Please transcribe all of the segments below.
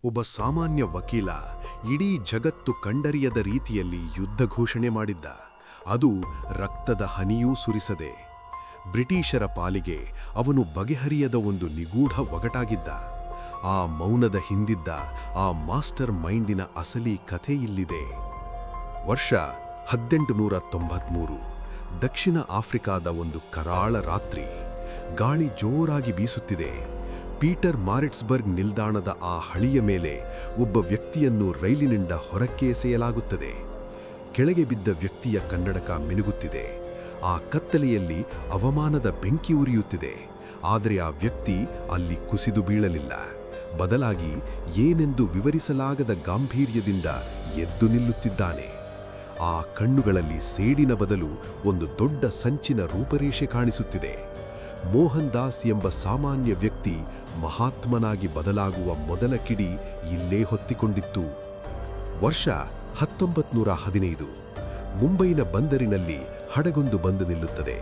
ಒಬ್ಬ ಸಾಮಾನ್ಯ ವಕೀಲ ಇಡೀ ಜಗತ್ತು ಕಂಡರಿಯದ ರೀತಿಯಲ್ಲಿ ಯುದ್ಧ ಘೋಷಣೆ ಮಾಡಿದ್ದ. ಅದು ರಕ್ತದ ಹನಿಯೂ ಸುರಿಸದೆ. ಬ್ರಿಟಿಷರ ಪಾಲಿಗೆ ಅವನು ಬಗೆಹರಿಯದ ಒಂದು ನಿಗೂಢ ಒಗಟಾಗಿದ್ದ. ಆ ಮೌನದ ಹಿಂದಿದ್ದ ಆ ಮಾಸ್ಟರ್ ಮೈಂಡಿನ ಅಸಲಿ ಕಥೆ ಇಲ್ಲಿದೆ. ವರ್ಷ 1893. ದಕ್ಷಿಣ ಆಫ್ರಿಕಾದ ಒಂದು ಕರಾಳ ರಾತ್ರಿ. ಗಾಳಿ ಜೋರಾಗಿ ಬೀಸುತ್ತಿದೆ. ಪೀಟರ್ ಮಾರಿಟ್ಸ್ಬರ್ಗ್ ನಿಲ್ದಾಣದ ಆ ಹಳಿಯ ಮೇಲೆ ಒಬ್ಬ ವ್ಯಕ್ತಿಯನ್ನು ರೈಲಿನಿಂದ ಹೊರಕ್ಕೆ ಎಸೆಯಲಾಗುತ್ತದೆ. ಕೆಳಗೆ ಬಿದ್ದ ವ್ಯಕ್ತಿಯ ಕನ್ನಡಕ ಮಿನುಗುತ್ತಿದೆ. ಆ ಕತ್ತಲೆಯಲ್ಲಿ ಅವಮಾನದ ಬೆಂಕಿ ಉರಿಯುತ್ತಿದೆ. ಆದರೆ ಆ ವ್ಯಕ್ತಿ ಅಲ್ಲಿ ಕುಸಿದು ಬೀಳಲಿಲ್ಲ. ಬದಲಾಗಿ ಏನೆಂದು ವಿವರಿಸಲಾಗದ ಗಾಂಭೀರ್ಯದಿಂದ ಎದ್ದು ನಿಲ್ಲುತ್ತಿದ್ದಾನೆ. ಆ ಕಣ್ಣುಗಳಲ್ಲಿ ಸೇಡಿನ ಬದಲು ಒಂದು ದೊಡ್ಡ ಸಂಚಿನ ರೂಪರೇಷೆ ಕಾಣಿಸುತ್ತಿದೆ. ಮೋಹನ್ ದಾಸ್ ಎಂಬ ಸಾಮಾನ್ಯ ವ್ಯಕ್ತಿ ಮಹಾತ್ಮನಾಗಿ ಬದಲಾಗುವ ಮೊದಲ ಕಿಡಿ ಇಲ್ಲೇ ಹೊತ್ತಿಕೊಂಡಿತ್ತು. ವರ್ಷ 1915. ಮುಂಬೈನ ಬಂದರಿನಲ್ಲಿ ಹಡಗೊಂದು ಬಂದು ನಿಲ್ಲುತ್ತದೆ.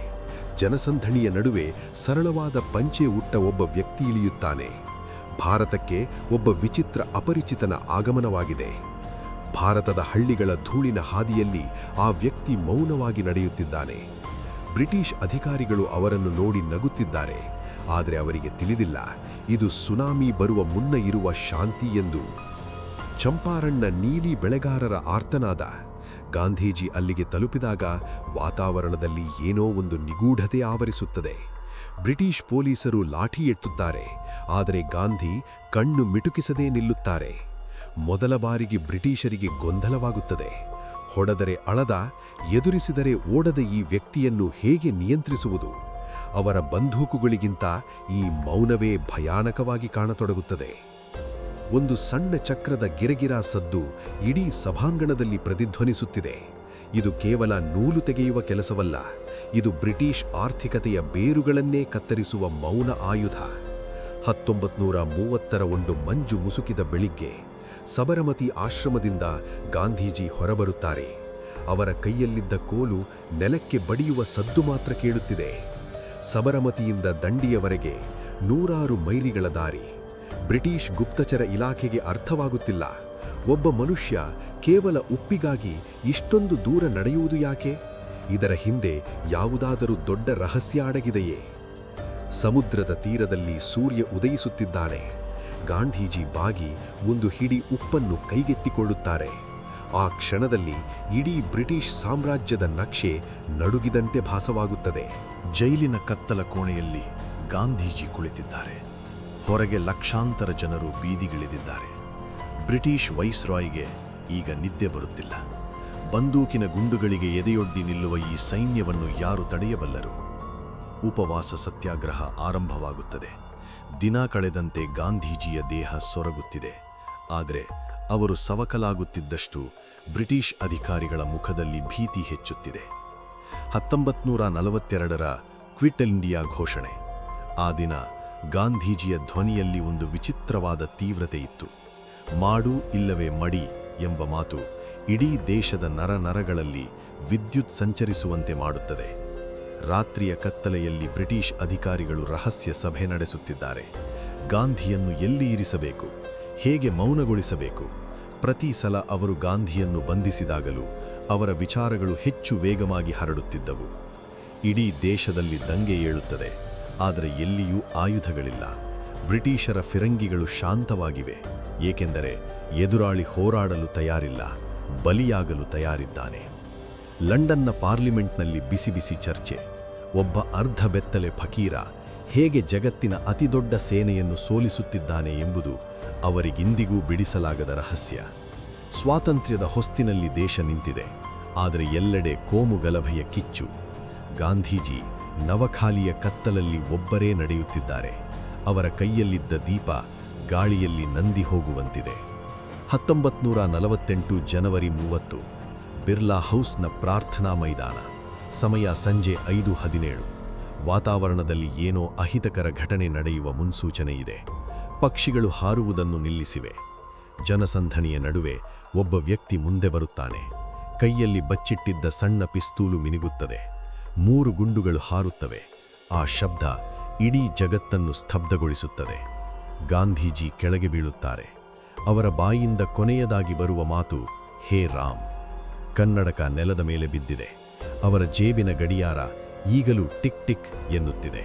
ಜನಸಂದಣಿಯ ನಡುವೆ ಸರಳವಾದ ಪಂಚೆ ಉಟ್ಟ ಒಬ್ಬ ವ್ಯಕ್ತಿ ಇಳಿಯುತ್ತಾನೆ. ಭಾರತಕ್ಕೆ ಒಬ್ಬ ವಿಚಿತ್ರ ಅಪರಿಚಿತನ ಆಗಮನವಾಗಿದೆ. ಭಾರತದ ಹಳ್ಳಿಗಳ ಧೂಳಿನ ಹಾದಿಯಲ್ಲಿ ಆ ವ್ಯಕ್ತಿ ಮೌನವಾಗಿ ನಡೆಯುತ್ತಿದ್ದಾನೆ. ಬ್ರಿಟಿಷ್ ಅಧಿಕಾರಿಗಳು ಅವರನ್ನು ನೋಡಿ ನಗುತ್ತಿದ್ದಾರೆ. ಆದರೆ ಅವರಿಗೆ ತಿಳಿದಿಲ್ಲ, ಇದು ಸುನಾಮಿ ಬರುವ ಮುನ್ನ ಇರುವ ಶಾಂತಿ ಎಂದು. ಚಂಪಾರಣ್ನ ನೀಲಿ ಬೆಳೆಗಾರರ ಆರ್ತನಾದ. ಗಾಂಧೀಜಿ ಅಲ್ಲಿಗೆ ತಲುಪಿದಾಗ ವಾತಾವರಣದಲ್ಲಿ ಏನೋ ಒಂದು ನಿಗೂಢತೆ ಆವರಿಸುತ್ತದೆ. ಬ್ರಿಟಿಷ್ ಪೊಲೀಸರು ಲಾಠಿ ಎತ್ತುತ್ತಾರೆ. ಆದರೆ ಗಾಂಧಿ ಕಣ್ಣು ಮಿಟುಕಿಸದೇ ನಿಲ್ಲುತ್ತಾರೆ. ಮೊದಲ ಬಾರಿಗೆ ಬ್ರಿಟಿಷರಿಗೆ ಗೊಂದಲವಾಗುತ್ತದೆ. ಹೊಡೆದರೆ ಅಳದ, ಎದುರಿಸಿದರೆ ಓಡದ ಈ ವ್ಯಕ್ತಿಯನ್ನು ಹೇಗೆ ನಿಯಂತ್ರಿಸುವುದು? ಅವರ ಬಂದೂಕುಗಳಿಗಿಂತ ಈ ಮೌನವೇ ಭಯಾನಕವಾಗಿ ಕಾಣತೊಡಗುತ್ತದೆ. ಒಂದು ಸಣ್ಣ ಚಕ್ರದ ಗಿರಗಿರಾ ಸದ್ದು ಇಡೀ ಸಭಾಂಗಣದಲ್ಲಿ ಪ್ರತಿಧ್ವನಿಸುತ್ತಿದೆ. ಇದು ಕೇವಲ ನೂಲು ತೆಗೆಯುವ ಕೆಲಸವಲ್ಲ, ಇದು ಬ್ರಿಟಿಷ್ ಆರ್ಥಿಕತೆಯ ಬೇರುಗಳನ್ನೇ ಕತ್ತರಿಸುವ ಮೌನ ಆಯುಧ. 1930ರ ಒಂದು ಮಂಜು ಮುಸುಕಿದ ಬೆಳಿಗ್ಗೆ ಸಬರಮತಿ ಆಶ್ರಮದಿಂದ ಗಾಂಧೀಜಿ ಹೊರಬರುತ್ತಾರೆ. ಅವರ ಕೈಯಲ್ಲಿದ್ದ ಕೋಲು ನೆಲಕ್ಕೆ ಬಡಿಯುವ ಸದ್ದು ಮಾತ್ರ ಕೇಳುತ್ತಿದೆ. ಸಬರಮತಿಯಿಂದ ದಂಡಿಯವರೆಗೆ 100 ಮೈಲಿಗಳ ದಾರಿ. ಬ್ರಿಟಿಷ್ ಗುಪ್ತಚರ ಇಲಾಖೆಗೆ ಅರ್ಥವಾಗುತ್ತಿಲ್ಲ. ಒಬ್ಬ ಮನುಷ್ಯ ಕೇವಲ ಉಪ್ಪಿಗಾಗಿ ಇಷ್ಟೊಂದು ದೂರ ನಡೆಯುವುದು ಯಾಕೆ? ಇದರ ಹಿಂದೆ ಯಾವುದಾದರೂ ದೊಡ್ಡ ರಹಸ್ಯ ಅಡಗಿದೆಯೇ? ಸಮುದ್ರದ ತೀರದಲ್ಲಿ ಸೂರ್ಯ ಉದಯಿಸುತ್ತಿದ್ದಾನೆ. ಗಾಂಧೀಜಿ ಬಾಗಿ ಒಂದು ಹಿಡಿ ಉಪ್ಪನ್ನು ಕೈಗೆತ್ತಿಕೊಳ್ಳುತ್ತಾರೆ. ಆ ಕ್ಷಣದಲ್ಲಿ ಇಡೀ ಬ್ರಿಟಿಷ್ ಸಾಮ್ರಾಜ್ಯದ ನಕ್ಷೆ ನಡುಗಿದಂತೆ ಭಾಸವಾಗುತ್ತದೆ. ಜೈಲಿನ ಕತ್ತಲ ಕೋಣೆಯಲ್ಲಿ ಗಾಂಧೀಜಿ ಕುಳಿತಿದ್ದಾರೆ. ಹೊರಗೆ ಲಕ್ಷಾಂತರ ಜನರು ಬೀದಿಗಿಳಿದಿದ್ದಾರೆ. ಬ್ರಿಟಿಷ್ ವೈಸ್ರಾಯ್ಗೆ ಈಗ ನಿದ್ದೆ ಬರುತ್ತಿಲ್ಲ. ಬಂದೂಕಿನ ಗುಂಡುಗಳಿಗೆ ಎದೆಯೊಡ್ಡಿ ನಿಲ್ಲುವ ಈ ಸೈನ್ಯವನ್ನು ಯಾರು ತಡೆಯಬಲ್ಲರು? ಉಪವಾಸ ಸತ್ಯಾಗ್ರಹ ಆರಂಭವಾಗುತ್ತದೆ. ದಿನ ಕಳೆದಂತೆ ಗಾಂಧೀಜಿಯ ದೇಹ ಸೊರಗುತ್ತಿದೆ. ಆದರೆ ಅವರು ಸವಕಲಾಗುತ್ತಿದ್ದಷ್ಟು ಬ್ರಿಟಿಷ್ ಅಧಿಕಾರಿಗಳ ಮುಖದಲ್ಲಿ ಭೀತಿ ಹೆಚ್ಚುತ್ತಿದೆ. 1942ರ ಕ್ವಿಟ್ ಇಂಡಿಯಾ ಘೋಷಣೆ. ಆ ದಿನ ಗಾಂಧೀಜಿಯ ಧ್ವನಿಯಲ್ಲಿ ಒಂದು ವಿಚಿತ್ರವಾದ ತೀವ್ರತೆ ಇತ್ತು. ಮಾಡು ಇಲ್ಲವೇ ಮಡಿ ಎಂಬ ಮಾತು ಇಡೀ ದೇಶದ ನರನರಗಳಲ್ಲಿ ವಿದ್ಯುತ್ ಸಂಚರಿಸುವಂತೆ ಮಾಡುತ್ತದೆ. ರಾತ್ರಿಯ ಕತ್ತಲೆಯಲ್ಲಿ ಬ್ರಿಟಿಷ್ ಅಧಿಕಾರಿಗಳು ರಹಸ್ಯ ಸಭೆ ನಡೆಸುತ್ತಿದ್ದಾರೆ. ಗಾಂಧಿಯನ್ನು ಎಲ್ಲಿ ಇರಿಸಬೇಕು, ಹೇಗೆ ಮೌನಗೊಳಿಸಬೇಕು? ಪ್ರತಿ ಸಲ ಅವರು ಗಾಂಧಿಯನ್ನು ಬಂಧಿಸಿದಾಗಲೂ ಅವರ ವಿಚಾರಗಳು ಹೆಚ್ಚು ವೇಗವಾಗಿ ಹರಡುತ್ತಿದ್ದವು. ಇಡೀ ದೇಶದಲ್ಲಿ ದಂಗೆ ಏಳುತ್ತದೆ. ಆದರೆ ಎಲ್ಲಿಯೂ ಆಯುಧಗಳಿಲ್ಲ. ಬ್ರಿಟಿಷರ ಫಿರಂಗಿಗಳು ಶಾಂತವಾಗಿವೆ. ಏಕೆಂದರೆ ಎದುರಾಳಿ ಹೋರಾಡಲು ತಯಾರಿಲ್ಲ, ಬಲಿಯಾಗಲು ತಯಾರಿದ್ದಾನೆ. ಲಂಡನ್ನ ಪಾರ್ಲಿಮೆಂಟ್ನಲ್ಲಿ ಬಿಸಿ ಬಿಸಿ ಚರ್ಚೆ. ಒಬ್ಬ ಅರ್ಧ ಬೆತ್ತಲೆ ಫಕೀರ ಹೇಗೆ ಜಗತ್ತಿನ ಅತಿದೊಡ್ಡ ಸೇನೆಯನ್ನು ಸೋಲಿಸುತ್ತಿದ್ದಾನೆ ಎಂಬುದು ಅವರಿಗಿಂದಿಗೂ ಬಿಡಿಸಲಾಗದ ರಹಸ್ಯ. ಸ್ವಾತಂತ್ರ್ಯದ ಹೊಸ್ತಿನಲ್ಲಿ ದೇಶ ನಿಂತಿದೆ. ಆದರೆ ಎಲ್ಲೆಡೆ ಕೋಮು ಗಲಭೆಯ ಕಿಚ್ಚು. ಗಾಂಧೀಜಿ ನವಖಾಲಿಯ ಕತ್ತಲಲ್ಲಿ ಒಬ್ಬರೇ ನಡೆಯುತ್ತಿದ್ದಾರೆ. ಅವರ ಕೈಯಲ್ಲಿದ್ದ ದೀಪ ಗಾಳಿಯಲ್ಲಿ ನಂದಿ ಹೋಗುವಂತಿದೆ. 1948 ಜನವರಿ 30. ಬಿರ್ಲಾ ಹೌಸ್ನ ಪ್ರಾರ್ಥನಾ ಮೈದಾನ. ಸಮಯ ಸಂಜೆ 5:17. ವಾತಾವರಣದಲ್ಲಿ ಏನೋ ಅಹಿತಕರ ಘಟನೆ ನಡೆಯುವ ಮುನ್ಸೂಚನೆ ಇದೆ. ಪಕ್ಷಿಗಳು ಹಾರುವುದನ್ನು ನಿಲ್ಲಿಸಿವೆ. ಜನಸಂದಣಿಯ ನಡುವೆ ಒಬ್ಬ ವ್ಯಕ್ತಿ ಮುಂದೆ ಬರುತ್ತಾನೆ. ಕೈಯಲ್ಲಿ ಬಚ್ಚಿಟ್ಟಿದ್ದ ಸಣ್ಣ ಪಿಸ್ತೂಲು ಮಿನುಗುತ್ತದೆ. 3 ಗುಂಡುಗಳು ಹಾರುತ್ತವೆ. ಆ ಶಬ್ದ ಇಡೀ ಜಗತ್ತನ್ನು ಸ್ತಬ್ಧಗೊಳಿಸುತ್ತದೆ. ಗಾಂಧೀಜಿ ಕೆಳಗೆ ಬೀಳುತ್ತಾರೆ. ಅವರ ಬಾಯಿಂದ ಕೊನೆಯದಾಗಿ ಬರುವ ಮಾತು, ಹೇ ರಾಮ್. ಕನ್ನಡಕ ನೆಲದ ಮೇಲೆ ಬಿದ್ದಿದೆ. ಅವರ ಜೇಬಿನ ಗಡಿಯಾರ ಈಗಲೂ ಟಿಕ್ ಟಿಕ್ ಎನ್ನುತ್ತಿದೆ.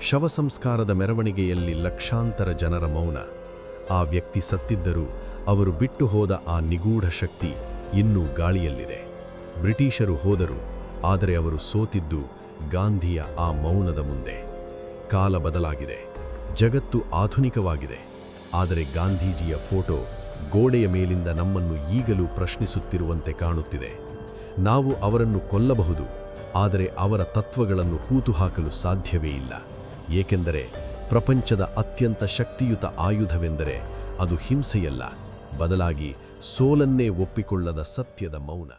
ಶವ ಸಂಸ್ಕಾರದ ಮೆರವಣಿಗೆಯಲ್ಲಿ ಲಕ್ಷಾಂತರ ಜನರ ಮೌನ. ಆ ವ್ಯಕ್ತಿ ಸತ್ತಿದ್ದರೂ ಅವರು ಬಿಟ್ಟು ಹೋದ ಆ ನಿಗೂಢ ಶಕ್ತಿ ಇನ್ನೂ ಗಾಳಿಯಲ್ಲಿದೆ. ಬ್ರಿಟಿಷರು ಹೋದರು, ಆದರೆ ಅವರು ಸೋತಿದ್ದು ಗಾಂಧಿಯ ಆ ಮೌನದ ಮುಂದೆ. ಕಾಲ ಬದಲಾಗಿದೆ, ಜಗತ್ತು ಆಧುನಿಕವಾಗಿದೆ, ಆದರೆ ಗಾಂಧೀಜಿಯ ಫೋಟೋ ಗೋಡೆಯ ಮೇಲಿಂದ ನಮ್ಮನ್ನು ಈಗಲೂ ಪ್ರಶ್ನಿಸುತ್ತಿರುವಂತೆ ಕಾಣುತ್ತಿದೆ. ನಾವು ಅವರನ್ನು ಕೊಲ್ಲಬಹುದು, ಆದರೆ ಅವರ ತತ್ವಗಳನ್ನು ಹೂತುಹಾಕಲು ಸಾಧ್ಯವೇ ಇಲ್ಲ. ಏಕೆಂದರೆ ಪ್ರಪಂಚದ ಅತ್ಯಂತ ಶಕ್ತಿಯುತ ಆಯುಧವೆಂದರೆ ಅದು ಹಿಂಸೆಯಲ್ಲ, ಬದಲಾಗಿ ಸೋಲನ್ನೇ ಒಪ್ಪಿಕೊಳ್ಳದ ಸತ್ಯದ ಮೌನ.